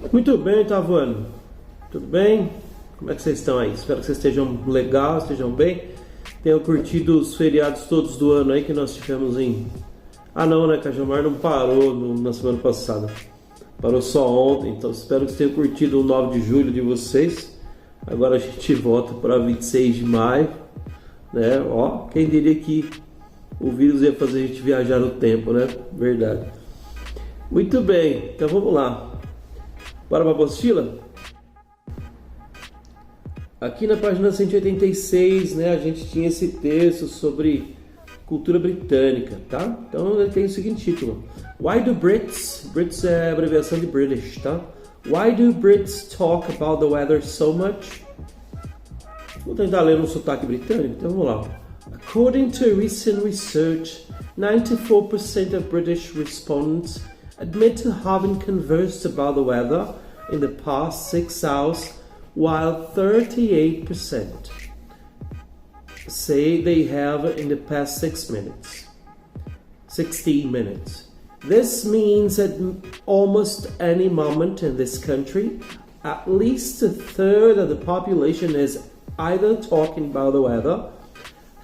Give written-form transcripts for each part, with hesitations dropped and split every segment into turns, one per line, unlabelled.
Muito bem, tá voando. Tudo bem? Como é que vocês estão aí? Espero que vocês estejam legal, estejam bem. Tenham curtido os feriados todos do ano aí que nós tivemos em... Ah não, né? Cajamar não parou na semana passada. Parou só ontem, então espero que vocês tenham curtido o 9 de julho de vocês. Agora a gente volta para 26 de maio, né? Ó, quem diria que o vírus ia fazer a gente viajar no tempo, né? Verdade. Muito bem, então vamos lá. Bora para a apostila? Aqui na página 186, né, a gente tinha esse texto sobre cultura britânica, tá? Então ele tem o seguinte título: Why do Brits é a abreviação de British, tá? Why do Brits talk about the weather so much? Vou tentar ler um sotaque britânico, então vamos lá. According to recent research, 94% of British respondents admit to having conversed about the weather in the past 6 hours, while 38% say they have in the past 16 minutes. This means at almost any moment in this country, at least a third of the population is either talking about the weather,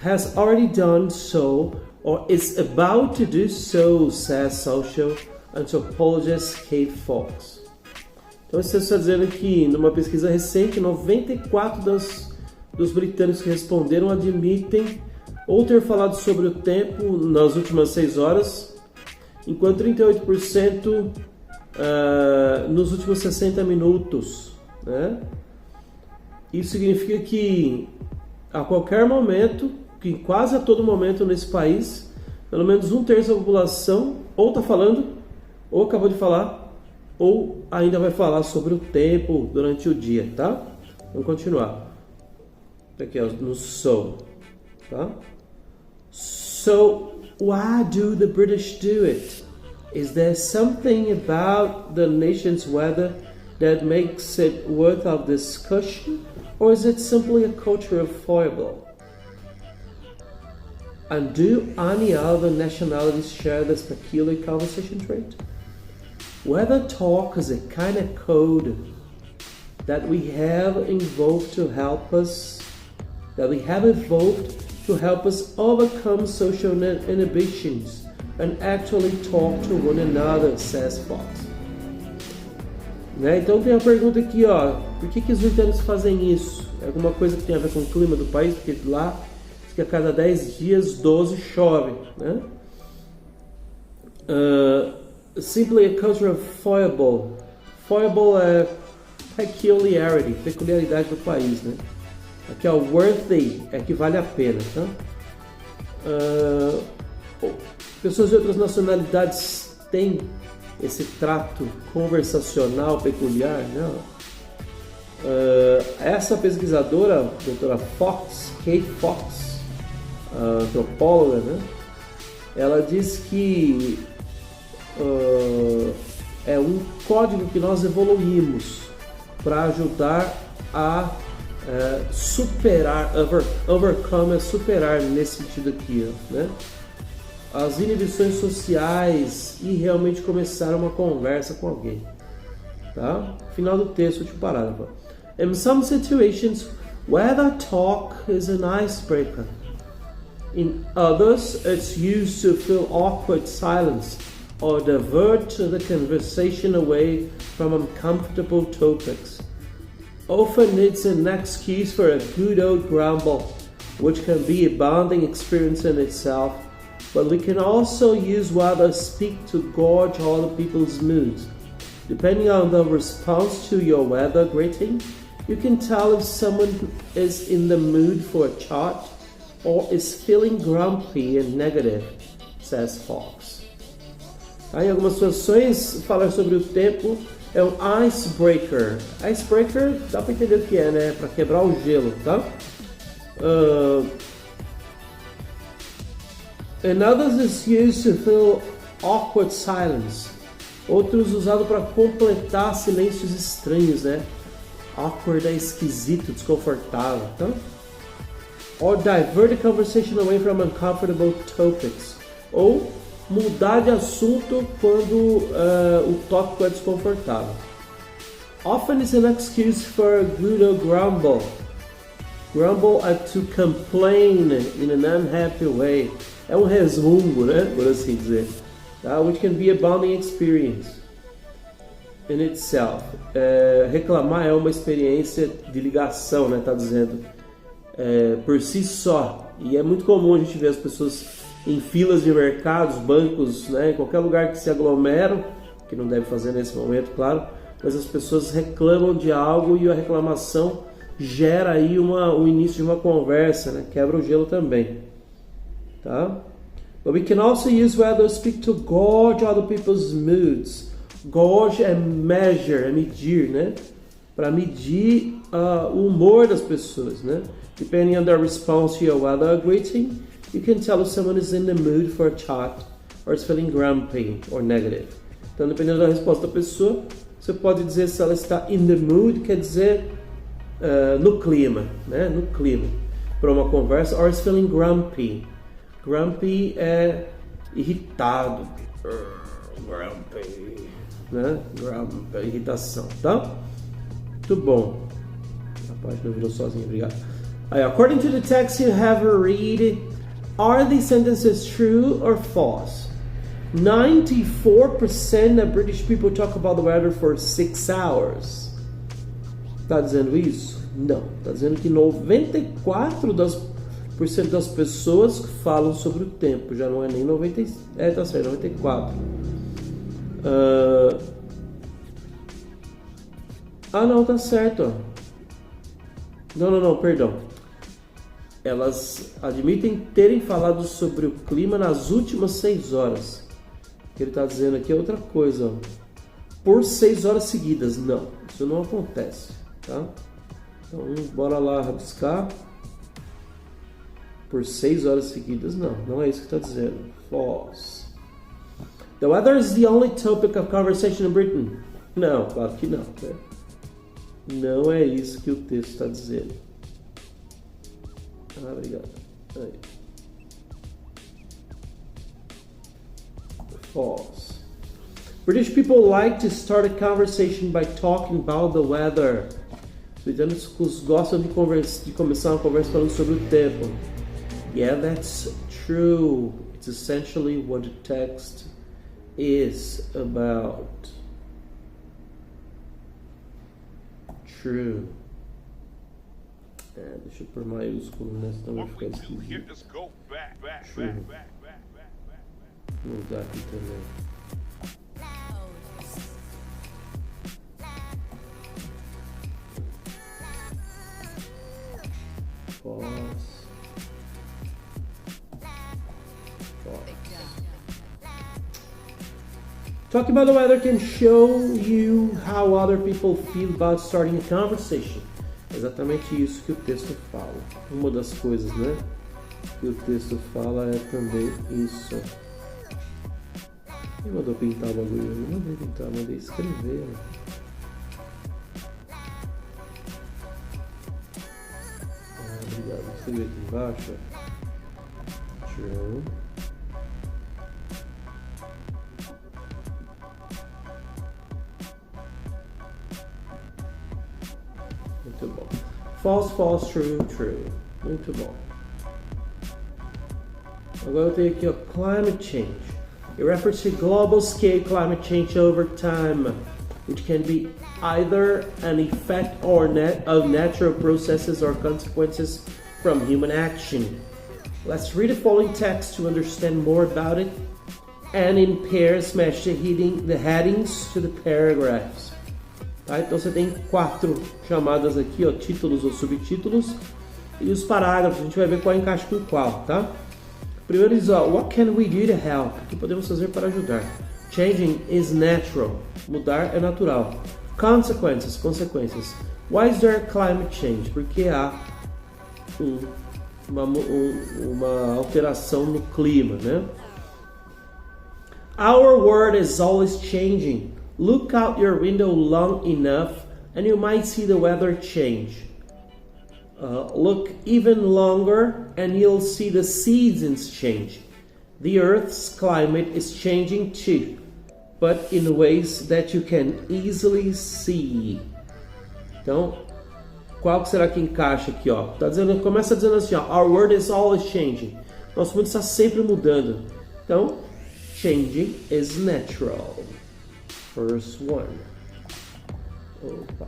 has already done so, or is about to do so, says social anthropologist Kate Fox. Então isso está dizendo que numa pesquisa recente, 94% dos britânicos que responderam admitem ou ter falado sobre o tempo nas últimas 6 horas, enquanto 38% nos últimos 60 minutos, né? Isso significa que a qualquer momento, que quase a todo momento nesse país, pelo menos 1/3 da população ou está falando, ou acabou de falar, ou ainda vai falar sobre o tempo durante o dia, tá? Vamos continuar. Aqui, ó, no so, tá? So, why do the British do it? Is there something about the nation's weather that makes it worth of discussion, or is it simply a cultural foible? And do any other nationalities share this peculiar conversation trait? Weather talk is a kind of code that we have evolved to help us overcome social inhibitions and actually talk to one another, says Fox. Né? Então tem a pergunta aqui, ó, por que os britânicos fazem isso? É alguma coisa que tem a ver com o clima do país? Porque lá diz que a cada 10 dias 12 chove, né? Simply a cultural foible. Foible é peculiaridade do país, né? Aqui é o worthy, é que vale a pena, tá? Pessoas de outras nacionalidades têm esse trato conversacional peculiar, né? Essa pesquisadora, a doutora Fox, Kate Fox, antropóloga, né? Ela diz que é um código que nós evoluímos para ajudar a superar, overcome é superar nesse sentido aqui, né? As inibições sociais e realmente começar uma conversa com alguém, tá? Final do texto, último parágrafo. In some situations, weather talk is an icebreaker. In others, it's used to fill awkward silence or divert the conversation away from uncomfortable topics. Often it's an excuse for a good old grumble, which can be a bonding experience in itself, but we can also use weather speak to gauge other people's moods. Depending on the response to your weather greeting, you can tell if someone is in the mood for a chat or is feeling grumpy and negative, says Fox. Em algumas situações, falar sobre o tempo é um icebreaker. Icebreaker dá para entender o que é, né? Para quebrar o gelo, tá? And others is used to fill awkward silence. Outros usados para completar silêncios estranhos, né? Awkward é esquisito, desconfortável, tá? Or divert the conversation away from uncomfortable topics. Ou mudar de assunto quando o tópico é desconfortável. Often is an excuse for good or grumble. Grumble é to complain in an unhappy way. É resumo, né? Por assim dizer. Which can be a bonding experience in itself. Reclamar é uma experiência de ligação, né? Tá dizendo. Por si só. E é muito comum a gente ver as pessoas em filas de mercados, bancos, né? Em qualquer lugar que se aglomeram, que não deve fazer nesse momento, claro. Mas as pessoas reclamam de algo e a reclamação gera aí o início de uma conversa, né? Quebra o gelo também, tá? But we can also use weather to speak to gauge other people's moods. Gauge é measure, é medir, né? Para medir o humor das pessoas, né? Depending on their response to your weather greeting, you can tell if someone is in the mood for a chat or is feeling grumpy or negative. Então, dependendo da resposta da pessoa, você pode dizer se ela está in the mood, quer dizer no clima, né? No clima, para uma conversa, or is feeling grumpy. Grumpy é irritado. Grumpy, né? Grumpy, irritação, tá? Muito bom. A página virou sozinha, obrigado. According to the text you have read, are these sentences true or false? 94% of British people talk about the weather for 6 hours. Tá dizendo isso? Não. Tá dizendo que 94% das pessoas falam sobre o tempo. Já não é nem 90. Tá certo, 94. Não, tá certo. Não, perdão. Elas admitem terem falado sobre o clima nas últimas 6 horas. O que ele está dizendo aqui é outra coisa. Por 6 horas seguidas. Não, isso não acontece, tá? Então, bora lá rabiscar. Por 6 horas seguidas, não é isso que está dizendo. False. The weather is the only topic of conversation in Britain. Não, claro que não. Né? Não é isso que o texto está dizendo. Obrigado. Aí. False. British people like to start a conversation by talking about the weather. Os britânicos gostam de começar uma conversa falando sobre o tempo. Yeah, that's true. It's essentially what the text is about. True. Deixa eu pôr maiúsculo, né? Senão vai ficar esquisito. True. Vou mudar aqui também. False. Talking about the weather can show you how other people feel about starting a conversation. Exatamente isso que o texto fala. Uma das coisas, né, que o texto fala é também isso. Quem mandou pintar o bagulho? Eu não mandei pintar, mandei escrever. Obrigado. Vou escrever aqui embaixo. True. Muito bom. False, false, true, true. Muito bom. Agora eu tenho aqui, ó, climate change. It refers to global scale climate change over time, which can be either an effect of natural processes or consequences from human action. Let's read the following text to understand more about it, and in pairs match the headings to the paragraphs. Tá? Então você tem 4 chamadas aqui, ó, títulos ou subtítulos, e os parágrafos, a gente vai ver qual encaixa com qual, tá? Primeiro diz, ó, what can we do to help? O que podemos fazer para ajudar? Changing is natural. Mudar é natural. Consequences, consequências. Why is there climate change? Porque há uma alteração no clima, né? Our world is always changing. Look out your window long enough and you might see the weather change. Look even longer and you'll see the seasons change. The Earth's climate is changing too. but in ways that you can easily see. Então, qual que será que encaixa aqui, ó? Começa dizendo assim, ó, our world is always changing. Nosso mundo está sempre mudando. Então, changing is natural. First one. Opa.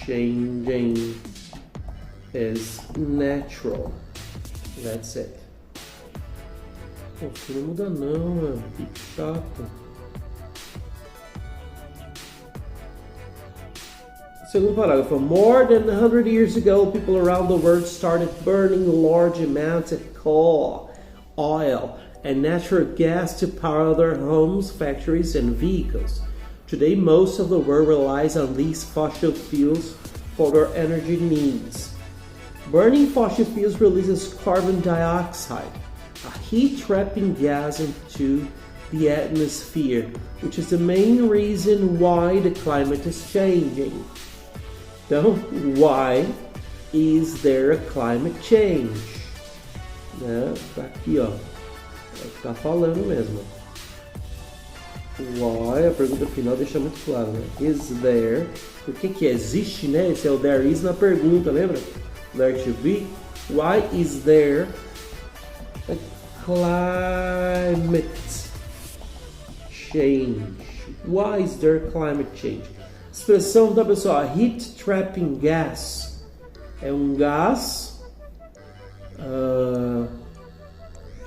Changing is natural. That's it. Pô, isso não muda não, mano. Que chato. Segundo parágrafo. More than 100 years ago, people around the world started burning large amounts of coal, oil, and natural gas to power their homes, factories, and vehicles. Today, most of the world relies on these fossil fuels for their energy needs. Burning fossil fuels releases carbon dioxide, a heat-trapping gas into the atmosphere, which is the main reason why the climate is changing. Então, why is there a climate change? Né? Tá aqui, ó. Tá falando mesmo. Why, a pergunta final deixa muito claro, né? Is there, por que existe, né? Esse é o there is na pergunta, lembra? There to be. Why is there a climate change? Why is there climate change? Expressão da pessoa, heat trapping gas. É um gás.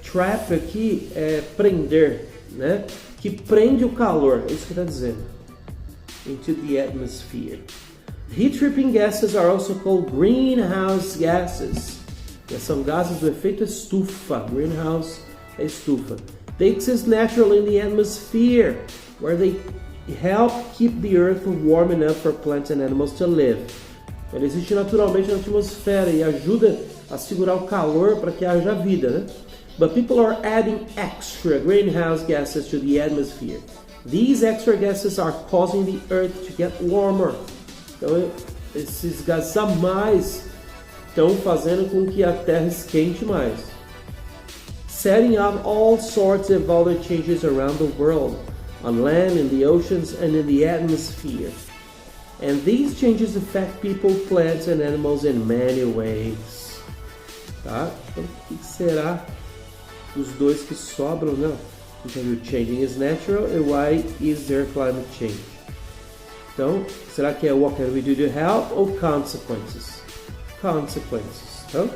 Trap aqui é prender, né? Que prende o calor, é isso que está dizendo. Into the atmosphere. Heat trapping gases are also called greenhouse gases. São gases do efeito estufa. Greenhouse é estufa. They exist naturally in the atmosphere, where they help keep the earth warm enough for plants and animals to live. Ele existe naturalmente na atmosfera e ajuda a segurar o calor para que haja vida, né? But people are adding extra greenhouse gases to the atmosphere. These extra gases are causing the earth to get warmer. Então, esses gases a mais estão fazendo com que a Terra esquente mais. Setting up all sorts of other changes around the world, on land, in the oceans, and in the atmosphere. And these changes affect people, plants, and animals in many ways. Tá? Então, o que será os dois que sobram, né? Então, changing is natural and why is there climate change? Então, será que é what can we do to help ou consequences? Consequences, então?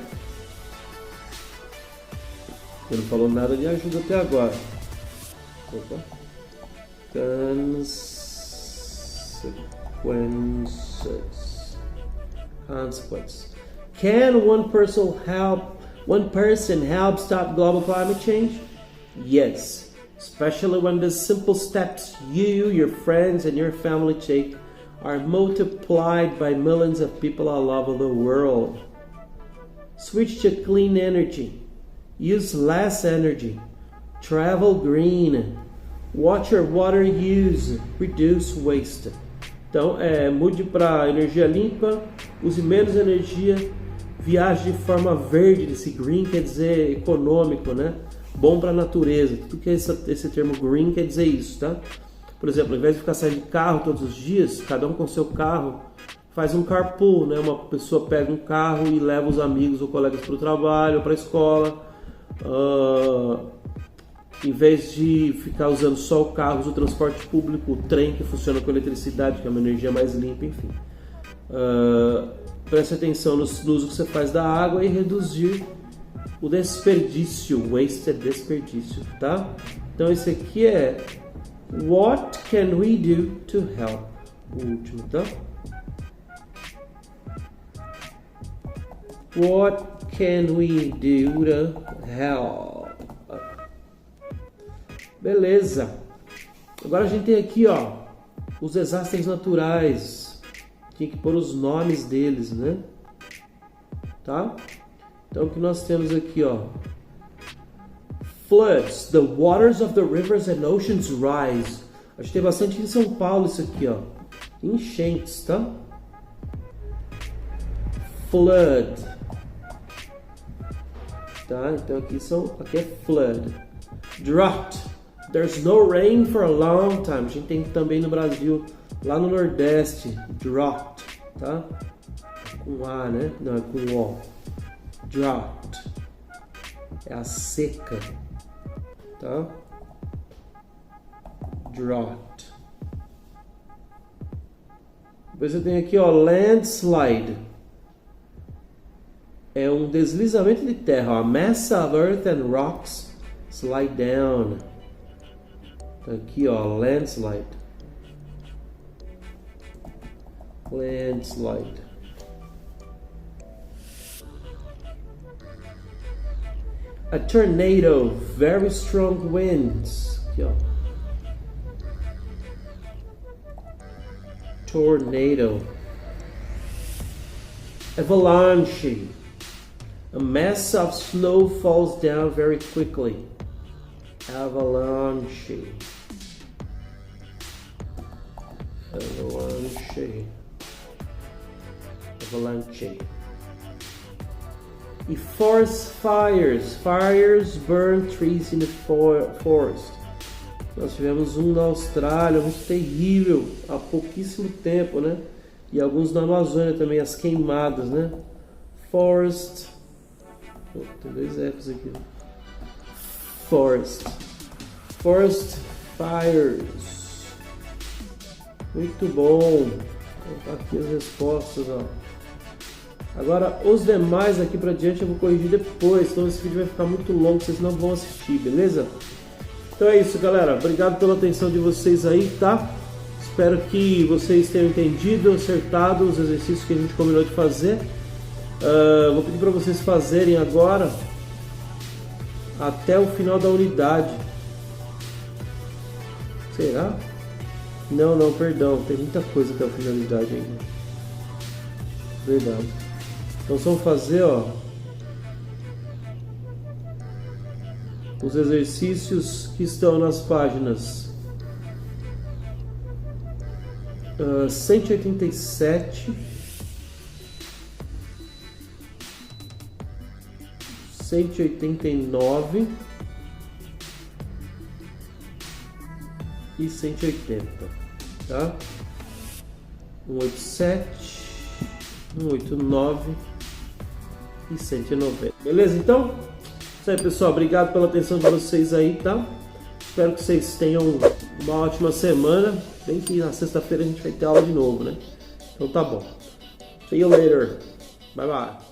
Você não falou nada de ajuda até agora. Opa. Consequences. Can one person help stop global climate change? Yes, especially when the simple steps you, your friends, and your family take are multiplied by millions of people all over the world. Switch to clean energy. Use less energy. Travel green. Watch your water use. Reduce waste. Então, mude para energia limpa, use menos energia, viaje de forma verde. Esse green quer dizer econômico, né? Bom para a natureza. Tudo que esse termo green quer dizer isso, tá? Por exemplo, ao invés de ficar saindo de carro todos os dias, cada um com seu carro, faz um carpool, né? Uma pessoa pega um carro e leva os amigos ou colegas para o trabalho, para a escola. Em vez de ficar usando só o carro, usa o transporte público, o trem que funciona com eletricidade, que é uma energia mais limpa, enfim. Preste atenção no uso que você faz da água e reduzir o desperdício. Waste é desperdício, tá? Então esse aqui é What can we do to help? O último, tá? What can we do to help? Beleza. Agora a gente tem aqui, ó, os desastres naturais. Tem que pôr os nomes deles, né? Tá? Então o que nós temos aqui, ó? Floods. The waters of the rivers and oceans rise. A gente tem bastante em São Paulo isso aqui, ó. Enchentes, tá? Flood. Tá? Então aqui é flood. Drought. There's no rain for a long time. A gente tem também no Brasil, lá no Nordeste, drought, tá? Com A, né? Não, é com O. Drought. É a seca, tá? Drought. Depois você tem aqui, ó, landslide. É um deslizamento de terra, ó. Mass of earth and rocks slide down. Tá aqui, ó, landslide. Landslide. A tornado, very strong winds. Aqui, ó. Tornado. Avalanche. A mass of snow falls down very quickly. Avalanche. Avalanche. Avalanche. E forest fires. Fires burn trees in the forest. Nós tivemos um na Austrália, muito terrível, há pouquíssimo tempo, né? E alguns na Amazônia também, as queimadas, né? Forest. Oh, tem dois F's aqui. Forest. Forest fires. Muito bom. Vou colocar aqui as respostas, ó. Agora, os demais aqui pra diante eu vou corrigir depois, então esse vídeo vai ficar muito longo, vocês não vão assistir, beleza? Então é isso, galera. Obrigado pela atenção de vocês aí, tá? Espero que vocês tenham entendido, acertado os exercícios que a gente combinou de fazer. Vou pedir para vocês fazerem agora até o final da unidade. Será? Não, perdão. Tem muita coisa até o final da unidade ainda. Verdade. Então vamos fazer, ó, os exercícios que estão nas páginas 187, 189 e 180, tá? 187, 189 e 190. Beleza, então? Isso aí, pessoal. Obrigado pela atenção de vocês aí, tá? Espero que vocês tenham uma ótima semana. Bem que na sexta-feira a gente vai ter aula de novo, né? Então tá bom. See you later. Bye bye.